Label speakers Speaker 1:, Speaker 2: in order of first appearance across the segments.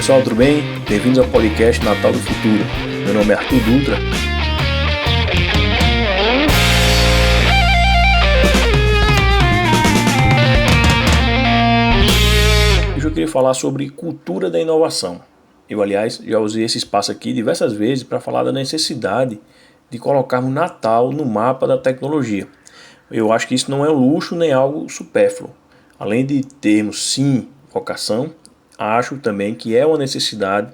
Speaker 1: pessoal, tudo bem? Bem-vindos ao podcast Natal do Futuro. Meu nome é Arthur Dutra. Hoje eu queria falar sobre cultura da inovação. Eu, aliás, já usei esse espaço aqui diversas vezes para falar da necessidade de colocarmos Natal no mapa da tecnologia. Eu acho que isso não é um luxo nem algo supérfluo. Além de termos, sim, vocação, acho também que é uma necessidade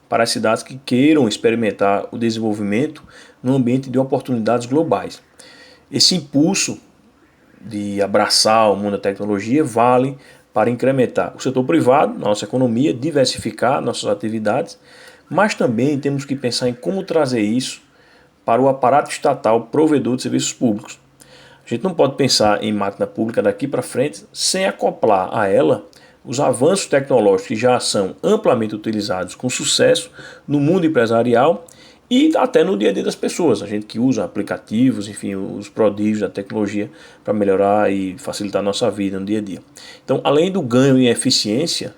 Speaker 1: para as cidades que queiram experimentar o desenvolvimento num ambiente de oportunidades globais. Esse impulso de abraçar o mundo da tecnologia vale para incrementar o setor privado, nossa economia, diversificar nossas atividades, mas também temos que pensar em como trazer isso para o aparato estatal provedor de serviços públicos. A gente não pode pensar em máquina pública daqui para frente sem acoplar a ela os avanços tecnológicos que já são amplamente utilizados com sucesso no mundo empresarial e até no dia a dia das pessoas. A gente que usa aplicativos, enfim, os prodígios da tecnologia para melhorar e facilitar a nossa vida no dia a dia. Então, além do ganho em eficiência,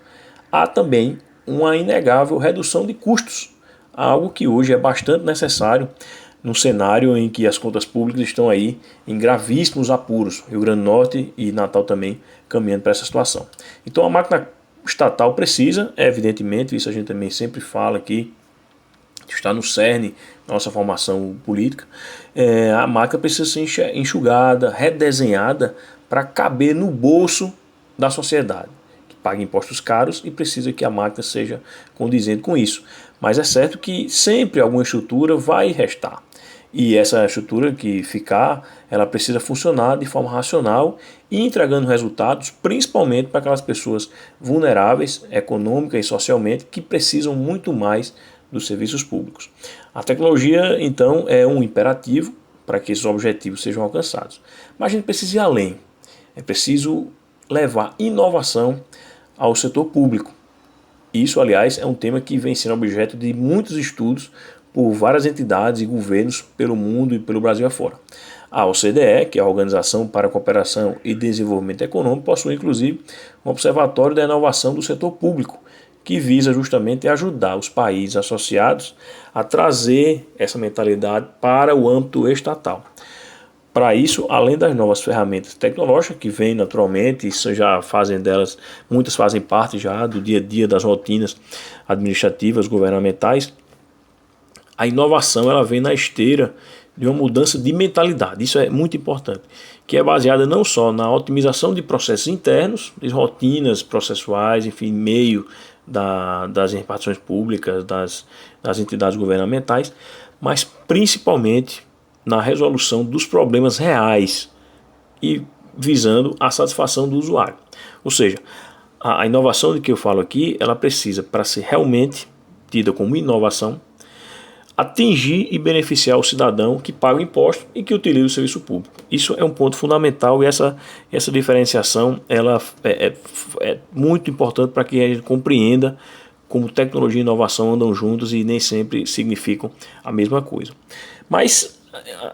Speaker 1: há também uma inegável redução de custos, algo que hoje é bastante necessário num cenário em que as contas públicas estão aí em gravíssimos apuros, Rio Grande do Norte e Natal também caminhando para essa situação. Então a máquina estatal precisa, evidentemente, isso a gente também sempre fala aqui, está no cerne da nossa formação política, a máquina precisa ser enxugada, redesenhada para caber no bolso da sociedade, que paga impostos caros e precisa que a máquina seja condizente com isso. Mas é certo que sempre alguma estrutura vai restar. E essa estrutura que ficar, ela precisa funcionar de forma racional e entregando resultados, principalmente para aquelas pessoas vulneráveis, econômica e socialmente, que precisam muito mais dos serviços públicos. A tecnologia, então, é um imperativo para que esses objetivos sejam alcançados. Mas a gente precisa ir além. É preciso levar inovação ao setor público. Isso, aliás, é um tema que vem sendo objeto de muitos estudos por várias entidades e governos pelo mundo e pelo Brasil afora. A OCDE, que é a Organização para a Cooperação e Desenvolvimento Econômico, possui inclusive um observatório da inovação do setor público, que visa justamente ajudar os países associados a trazer essa mentalidade para o âmbito estatal. Para isso, além das novas ferramentas tecnológicas que vêm naturalmente, isso já fazem delas, muitas fazem parte já do dia a dia das rotinas administrativas, governamentais, a inovação ela vem na esteira de uma mudança de mentalidade, isso é muito importante, que é baseada não só na otimização de processos internos, de rotinas processuais, enfim, meio das repartições públicas, das entidades governamentais, mas principalmente na resolução dos problemas reais e visando a satisfação do usuário. Ou seja, a inovação de que eu falo aqui, ela precisa, para ser realmente tida como inovação, atingir e beneficiar o cidadão que paga o imposto e que utiliza o serviço público. Isso é um ponto fundamental e essa diferenciação ela é muito importante para que a gente compreenda como tecnologia e inovação andam juntos e nem sempre significam a mesma coisa. Mas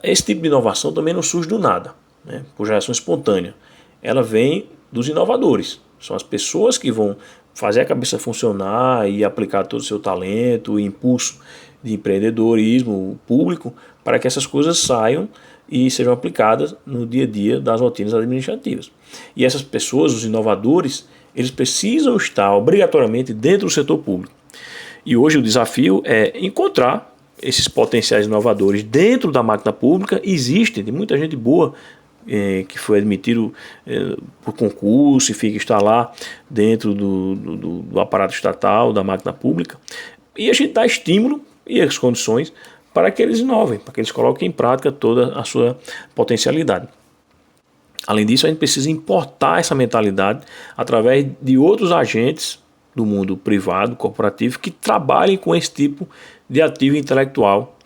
Speaker 1: esse tipo de inovação também não surge do nada, né, por geração espontânea. Ela vem dos inovadores. São as pessoas que vão fazer a cabeça funcionar e aplicar todo o seu talento e impulso de empreendedorismo público para que essas coisas saiam e sejam aplicadas no dia a dia das rotinas administrativas. E essas pessoas, os inovadores, eles precisam estar obrigatoriamente dentro do setor público. E hoje o desafio é encontrar esses potenciais inovadores dentro da máquina pública. Existem, tem muita gente boa que foi admitido por concurso e está lá dentro do aparato estatal, da máquina pública. E a gente dá estímulo e as condições para que eles inovem, para que eles coloquem em prática toda a sua potencialidade. Além disso, a gente precisa importar essa mentalidade através de outros agentes do mundo privado, corporativo, que trabalhem com esse tipo de ativo intelectual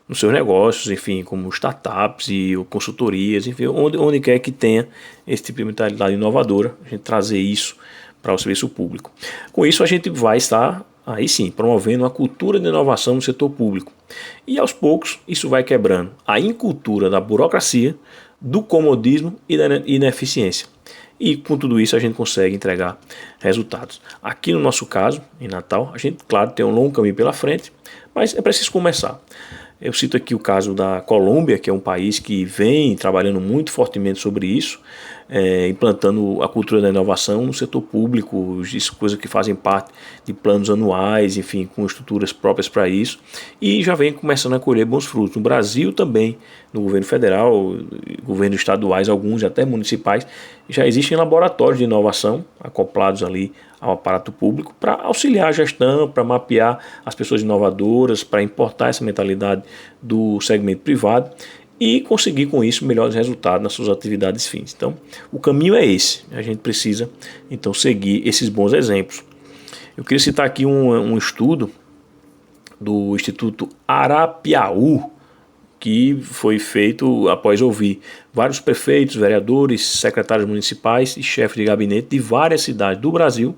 Speaker 1: nos seus negócios, enfim, como startups e consultorias, enfim, onde quer que tenha esse tipo de mentalidade inovadora, a gente trazer isso para o serviço público. Com isso, a gente vai estar aí sim, promovendo uma cultura de inovação no setor público. E aos poucos isso vai quebrando a incultura da burocracia, do comodismo e da ineficiência. E com tudo isso a gente consegue entregar resultados. Aqui no nosso caso, em Natal, a gente, claro, tem um longo caminho pela frente, mas é preciso começar. Eu cito aqui o caso da Colômbia, que é um país que vem trabalhando muito fortemente sobre isso, implantando a cultura da inovação no setor público, isso, coisas que fazem parte de planos anuais, enfim, com estruturas próprias para isso, e já vem começando a colher bons frutos. No Brasil também, no governo federal, governos estaduais, alguns até municipais, já existem laboratórios de inovação acoplados ali ao aparato público para auxiliar a gestão, para mapear as pessoas inovadoras, para importar essa mentalidade do segmento privado e conseguir com isso melhores resultados nas suas atividades fins. Então, o caminho é esse. A gente precisa, então, seguir esses bons exemplos. Eu queria citar aqui um estudo do Instituto Arapiaú, que foi feito após ouvir vários prefeitos, vereadores, secretários municipais e chefes de gabinete de várias cidades do Brasil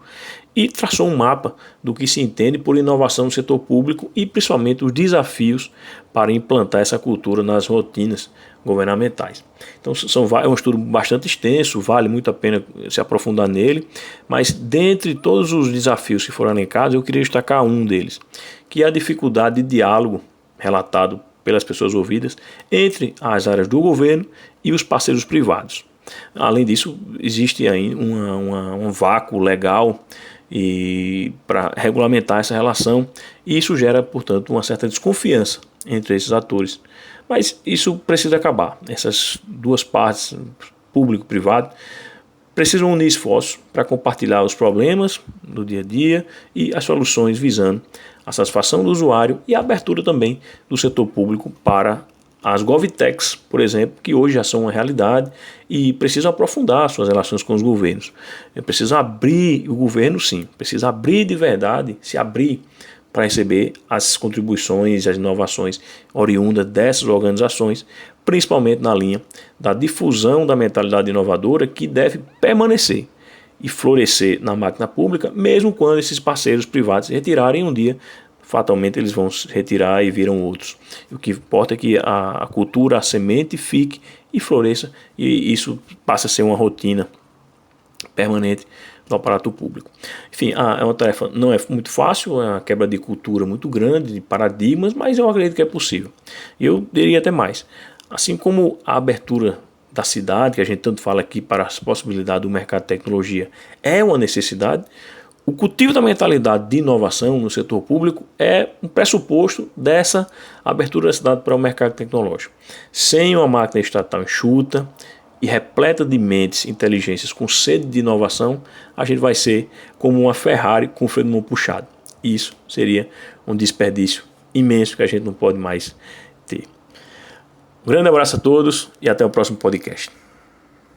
Speaker 1: e traçou um mapa do que se entende por inovação no setor público e principalmente os desafios para implantar essa cultura nas rotinas governamentais. Então é um estudo bastante extenso, vale muito a pena se aprofundar nele, mas dentre todos os desafios que foram elencados, eu queria destacar um deles, que é a dificuldade de diálogo relatado pelas pessoas ouvidas entre as áreas do governo e os parceiros privados. Além disso, existe aí um vácuo legal para regulamentar essa relação e isso gera, portanto, uma certa desconfiança entre esses atores. Mas isso precisa acabar. Essas duas partes, público e privado, precisam unir esforços para compartilhar os problemas do dia a dia e as soluções visando a satisfação do usuário e a abertura também do setor público para as GovTechs, por exemplo, que hoje já são uma realidade e precisam aprofundar suas relações com os governos. Precisa abrir o governo, sim, precisa abrir de verdade, se abrir para receber as contribuições e as inovações oriundas dessas organizações, principalmente na linha da difusão da mentalidade inovadora que deve permanecer e florescer na máquina pública, mesmo quando esses parceiros privados se retirarem um dia, fatalmente eles vão se retirar e viram outros. O que importa é que a cultura, a semente fique e floresça e isso passa a ser uma rotina permanente do aparato público. Enfim, é uma tarefa não é muito fácil, é uma quebra de cultura muito grande, de paradigmas, mas eu acredito que é possível. E eu diria até mais, assim como a abertura da cidade, que a gente tanto fala aqui para as possibilidades do mercado de tecnologia, é uma necessidade, o cultivo da mentalidade de inovação no setor público é um pressuposto dessa abertura da cidade para o mercado tecnológico. Sem uma máquina estatal enxuta e repleta de mentes e inteligências com sede de inovação, a gente vai ser como uma Ferrari com o freio de mão puxado. Isso seria um desperdício imenso que a gente não pode mais ter. Um grande abraço a todos e até o próximo podcast.